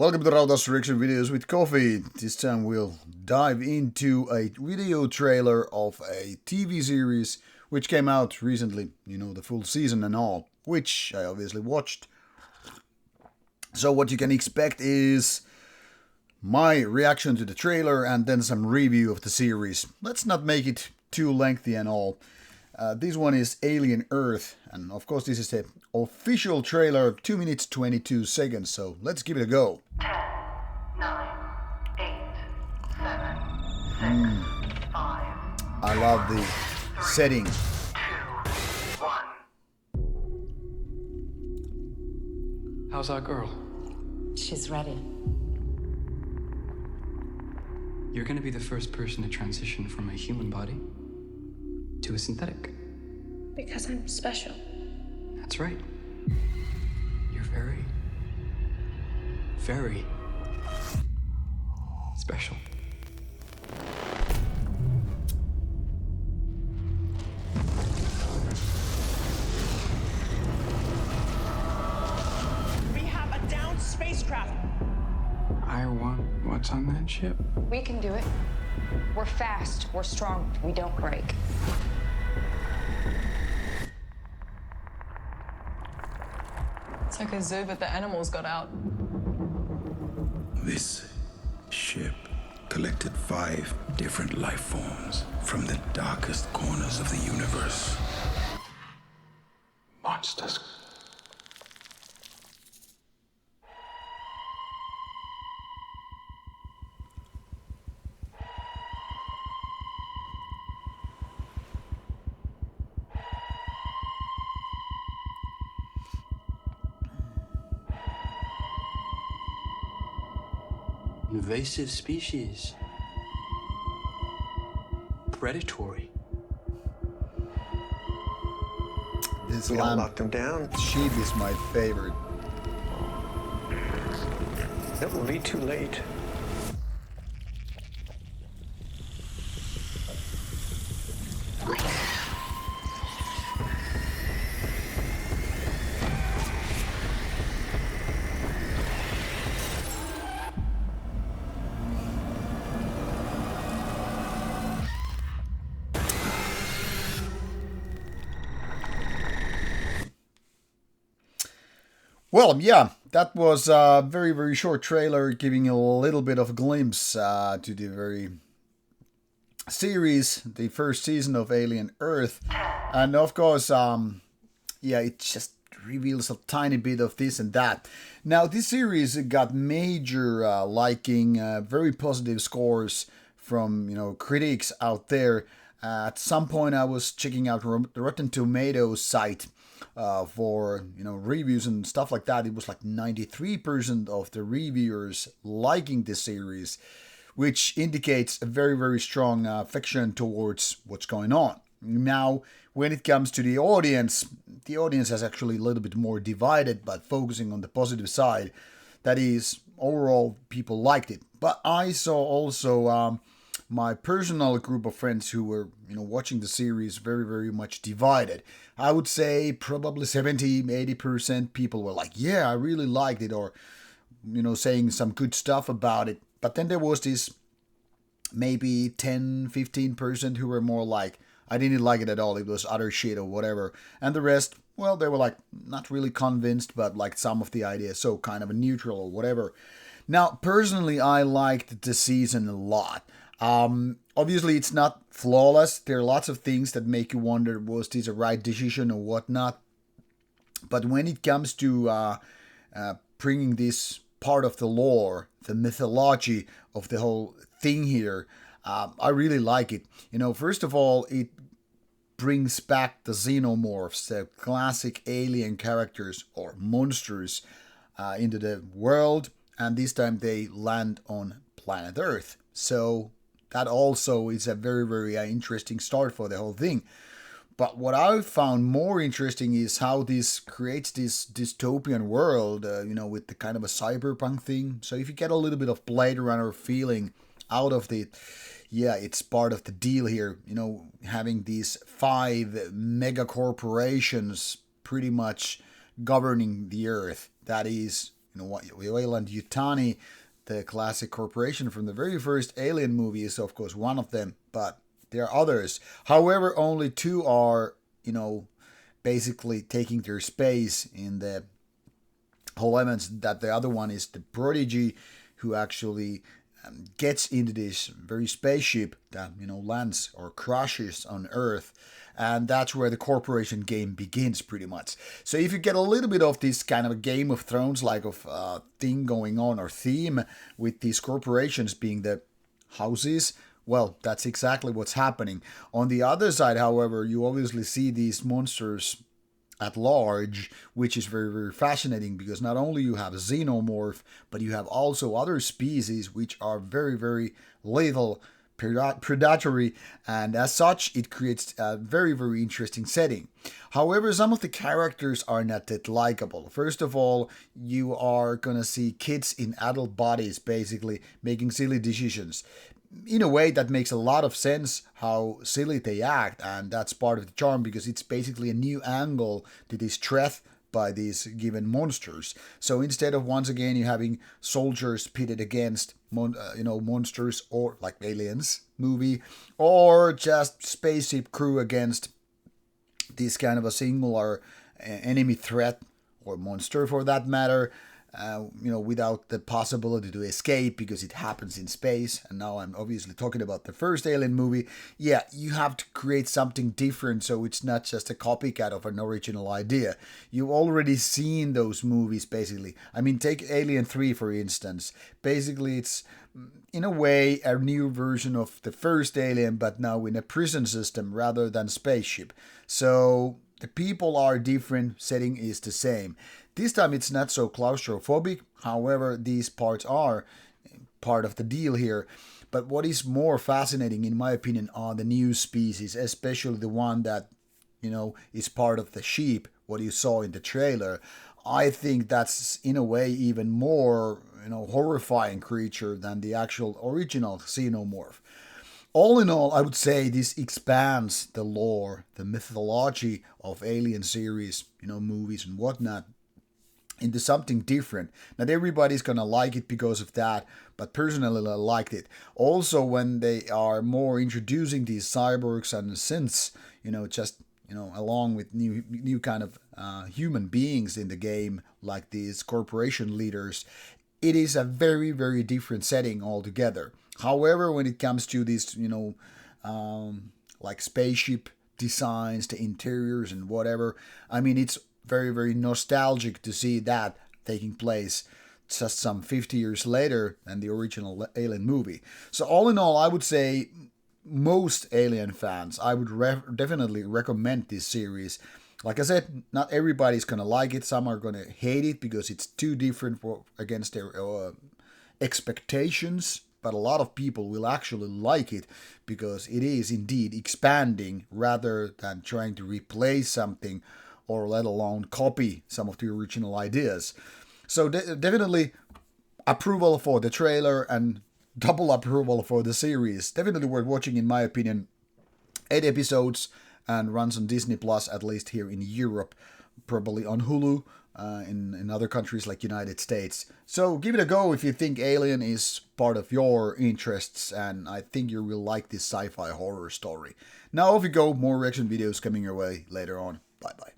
Welcome to Rauta's reaction videos with coffee. This time we'll dive into a video trailer of a TV series which came out recently, the full season and all, which I obviously watched. So what you can expect is my reaction to the trailer and then some review of the series. Let's not make it too lengthy and all. This one is Alien Earth, and of course this is the official trailer, 2 minutes 22 seconds, so let's give it a go. 10, 9, 8, 7, 6, 5. I love the setting. 2, 1. How's our girl? She's ready. You're gonna be the first person to transition from a human body to a synthetic. Because I'm special. That's right. You're very, very special. We have a downed spacecraft. I want what's on that ship. We can do it. We're fast, we're strong, we don't break. It's like a zoo, but the animals got out. This ship collected 5 different life forms from the darkest corners of the universe. Monsters. Invasive species. Predatory. This We don't lamp lock them down. sheep is my favorite. It will be too late. Well, yeah, that was a very, very short trailer giving a little bit of a glimpse to the very series, the first season of Alien Earth. And of course, yeah, it just reveals a tiny bit of this and that. Now, this series got major liking, very positive scores from, critics out there. At some point, I was checking out the Rotten Tomatoes site for reviews and stuff like that. It was like 93% of the reviewers liking this series, which indicates a very, very strong affection towards what's going on. Now, when it comes to the audience has actually a little bit more divided, but focusing on the positive side. That is, overall, people liked it. But I saw also my personal group of friends who were, watching the series very, very much divided. I would say probably 70-80% people were like, yeah, I really liked it, or, saying some good stuff about it. But then there was this maybe 10-15% who were more like, I didn't like it at all, it was utter shit or whatever. And the rest, well, they were like, not really convinced, but liked some of the ideas, so kind of a neutral or whatever. Now, personally, I liked the season a lot. Obviously, it's not flawless. There are lots of things that make you wonder, was this a right decision or whatnot? But when it comes to bringing this part of the lore, the mythology of the whole thing here, I really like it. First of all, it brings back the xenomorphs, the classic alien characters or monsters, into the world, and this time they land on planet Earth. So that also is a very, very interesting start for the whole thing. But what I found more interesting is how this creates this dystopian world, with the kind of a cyberpunk thing. So if you get a little bit of Blade Runner feeling out of it, yeah, it's part of the deal here. Having these 5 mega corporations pretty much governing the Earth. That is, Wayland Yutani, the classic corporation from the very first Alien movie, is of course one of them, but there are others. However, only two are, basically taking their space in the whole events. That the other one is the Prodigy, who actually gets into this very spaceship that lands or crashes on Earth, and that's where the corporation game begins pretty much. So if you get a little bit of this kind of a Game of Thrones like of thing going on, or theme, with these corporations being the houses, well, that's exactly what's happening. On the other side, however, you obviously see these monsters at large, which is very, very fascinating, because not only you have a xenomorph, but you have also other species which are very, very lethal, predatory, and as such it creates a very, very interesting setting. However, some of the characters are not that likable. First of all, you are gonna see kids in adult bodies basically making silly decisions. In a way, that makes a lot of sense how silly they act, and that's part of the charm, because it's basically a new angle to this threat by these given monsters. So instead of once again you having soldiers pitted against monsters, or like Aliens movie, or just spaceship crew against this kind of a singular enemy threat, or monster for that matter, without the possibility to escape because it happens in space. And now I'm obviously talking about the first Alien movie. Yeah, you have to create something different, so it's not just a copycat of an original idea. You've already seen those movies, basically. I mean, take Alien 3, for instance. Basically, it's, in a way, a new version of the first Alien, but now in a prison system rather than spaceship. So the people are different, setting is the same. This time it's not so claustrophobic, however, these parts are part of the deal here. But what is more fascinating, in my opinion, are the new species, especially the one that, is part of the sheep, what you saw in the trailer. I think that's, in a way, even more, horrifying creature than the actual original xenomorph. All in all, I would say this expands the lore, the mythology of Alien series, movies and whatnot, into something different. Not everybody's gonna like it because of that, but personally I liked it. Also, when they are more introducing these cyborgs and synths, along with new kind of human beings in the game, like these corporation leaders, it is a very, very different setting altogether. However, when it comes to these, like spaceship designs, the interiors and whatever, I mean, it's very, very nostalgic to see that taking place just some 50 years later than the original Alien movie. So all in all, I would say most Alien fans, I would definitely recommend this series. Like I said, not everybody's going to like it. Some are going to hate it because it's too different against their expectations. But a lot of people will actually like it because it is indeed expanding rather than trying to replace something, or let alone copy some of the original ideas. So definitely approval for the trailer and double approval for the series. Definitely worth watching, in my opinion. 8 episodes and runs on Disney Plus, at least here in Europe, probably on Hulu in other countries like United States. So give it a go if you think Alien is part of your interests, and I think you will like this sci-fi horror story. Now off you go, more reaction videos coming your way later on. Bye bye.